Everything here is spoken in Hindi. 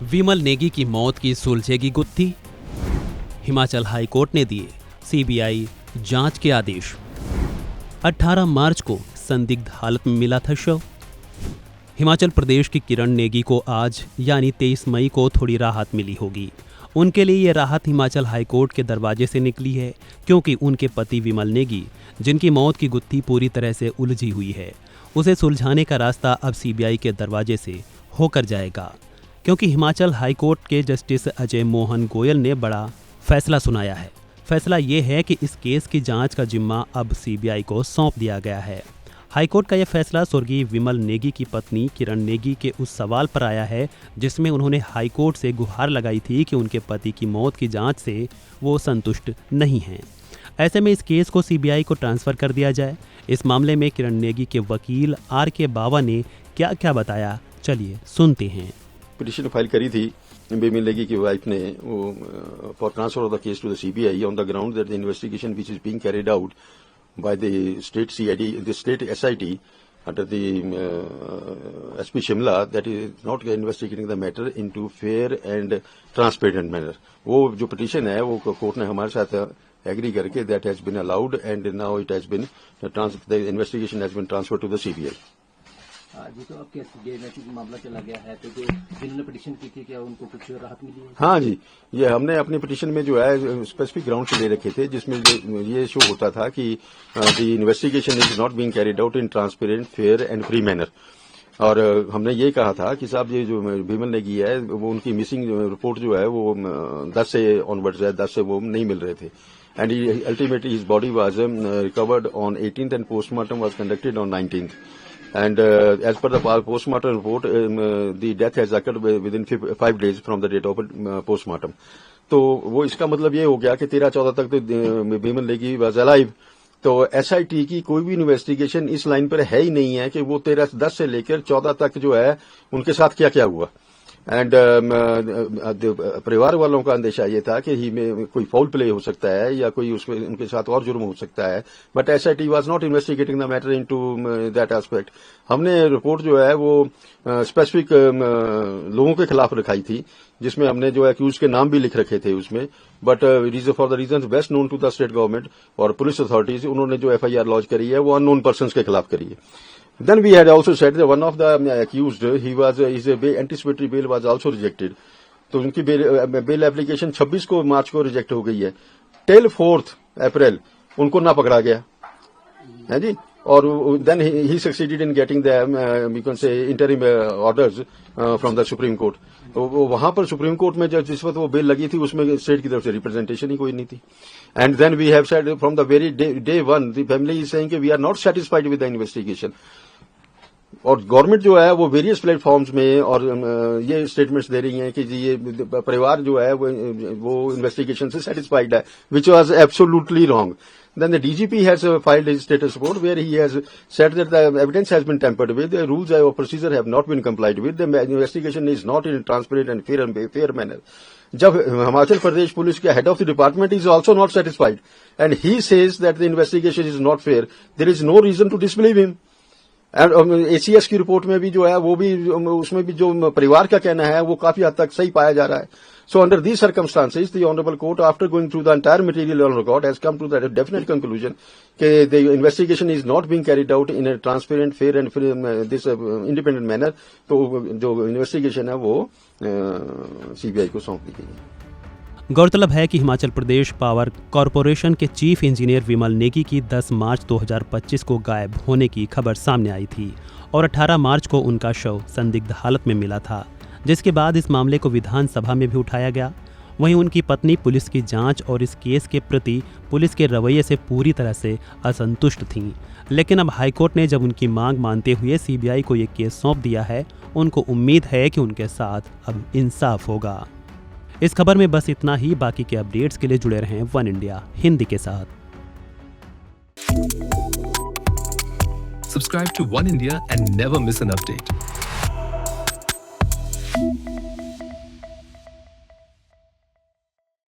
विमल नेगी की मौत की सुलझेगी गुत्थी। हिमाचल हाई कोर्ट ने दिए सीबीआई जांच के आदेश। 18 मार्च को संदिग्ध हालत में मिला था शव। हिमाचल प्रदेश की किरण नेगी को आज यानी 23 मई को थोड़ी राहत मिली होगी। उनके लिए ये राहत हिमाचल हाई कोर्ट के दरवाजे से निकली है, क्योंकि उनके पति विमल नेगी, जिनकी मौत की गुत्थी पूरी तरह से उलझी हुई है, उसे सुलझाने का रास्ता अब सीबीआई के दरवाजे से होकर जाएगा। क्योंकि हिमाचल हाई कोर्ट के जस्टिस अजय मोहन गोयल ने बड़ा फैसला सुनाया है। फैसला ये है कि इस केस की जांच का जिम्मा अब सीबीआई को सौंप दिया गया है। हाईकोर्ट का यह फैसला स्वर्गीय विमल नेगी की पत्नी किरण नेगी के उस सवाल पर आया है जिसमें उन्होंने हाईकोर्ट से गुहार लगाई थी कि उनके पति की मौत की जांच से वो संतुष्ट नहीं हैं। ऐसे में इस केस को सीबीआई को ट्रांसफर कर दिया जाए। इस मामले में किरण नेगी के वकील आर.के. बावा ने क्या क्या बताया, चलिए सुनते हैं। पिटीशन फाइल करी थी विमल नेगी की वाइफ ने, वो for transfer of the case to the CBI on the ground that the investigation which is being carried out by the state CID, the state SIT under the SP Shimla, that is not investigating the matter into fair and transparent manner. वो जो पिटीशन है वो कोर्ट ने हमारे साथ एग्री करके that has been allowed and now it has been the investigation has been transferred to the CBI. जी, तो अब क्या मामला चला गया है, तो जो जिन्होंने पिटीशन की थी क्या उनको कुछ राहत मिली है? हाँ जी, ये हमने अपनी पिटीशन में जो है स्पेसिफिक ग्राउंड से ले रखे थे, जिसमें ये शो होता था कि the investigation is not being carried out in transparent, fair and free manner. और हमने ये कहा था कि साहब ये जो विमल नेगी है वो उनकी मिसिंग रिपोर्ट जो है वो 10 से ऑनवर्ड्स है, 10 से वो नहीं मिल रहे थे। And ultimately his body was recovered on 18th and postmortem was conducted on 19th. And as per the postmortem report, the death has occurred within 5 days from the date of postmortem. तो वो इसका मतलब ये हो गया कि 13-14 तक तो विमल नेगी वाज अलाइव। तो एसआईटी की कोई भी इन्वेस्टिगेशन इस लाइन पर है ही नहीं है कि वो 10 से लेकर 14 तक जो है उनके साथ क्या क्या हुआ। एंड परिवार वालों का अंदेशा ये था कि ही में कोई फाउल प्ले हो सकता है या कोई उसमें उनके साथ और जुर्म हो सकता है, but SIT was not investigating the matter into that aspect. हमने रिपोर्ट जो है वो स्पेसिफिक लोगों के खिलाफ रखाई थी, जिसमें हमने जो एक्यूज के नाम भी लिख रखे थे उसमें, but for the reason best known to the state government और पुलिस अथॉरिटीज, उन्होंने जो एफआईआर लॉन्च करी है वो अननोन पर्सन के खिलाफ करी है। Then we had also said that one of the accused, his anticipatory bail was also rejected. तो उनकी बेल एप्लीकेशन 26 को मार्च को रिजेक्ट हो गई है। टिल 4th अप्रैल उनको ना पकड़ा गया है जी। और then he succeeded in getting the we can say interim orders from the Supreme Court. तो वहां पर सुप्रीम कोर्ट में जिस वक्त वो बेल लगी थी उसमें स्टेट की तरफ से रिप्रेजेंटेशन ही कोई नहीं थी। And then we have said from the very day one the family is saying कि we are not satisfied with the investigation. और गवर्नमेंट जो है वो वेरियस प्लेटफॉर्म्स में और ये स्टेटमेंट्स दे रही हैं कि जी ये परिवार जो है वो इन्वेस्टिगेशन से सेटिस्फाइड है, which was absolutely wrong. Then the DGP has filed his status report where he has said that the evidence has been tampered with, the rules of procedure have not been complied with, the investigation is not in transparent and fair manner. जब हिमाचल प्रदेश पुलिस के head of the department is also not satisfied and he says that the investigation is not fair, there is no reason to disbelieve him. And ACS की रिपोर्ट में भी जो है वो भी उसमें भी जो परिवार का कहना है वो काफी हद तक सही पाया जा रहा है। So under these circumstances the honourable court after going through the entire material on record has come to the definite conclusion कि the investigation is not being carried out in a transparent, fair and this independent manner. तो जो इन्वेस्टिगेशन है वो सीबीआई को सौंप दी गई है। गौरतलब है कि हिमाचल प्रदेश पावर कॉरपोरेशन के चीफ इंजीनियर विमल नेगी की 10 मार्च 2025 को गायब होने की खबर सामने आई थी और 18 मार्च को उनका शव संदिग्ध हालत में मिला था, जिसके बाद इस मामले को विधानसभा में भी उठाया गया। वहीं उनकी पत्नी पुलिस की जांच और इस केस के प्रति पुलिस के रवैये से पूरी तरह से असंतुष्ट थीं। लेकिन अब हाईकोर्ट ने जब उनकी मांग मानते हुए सीबीआई को ये केस सौंप दिया है, उनको उम्मीद है कि उनके साथ अब इंसाफ होगा। इस खबर में बस इतना ही। बाकी के अपडेट्स के लिए जुड़े रहें वन इंडिया हिंदी के साथ। Subscribe to One India and never miss an update.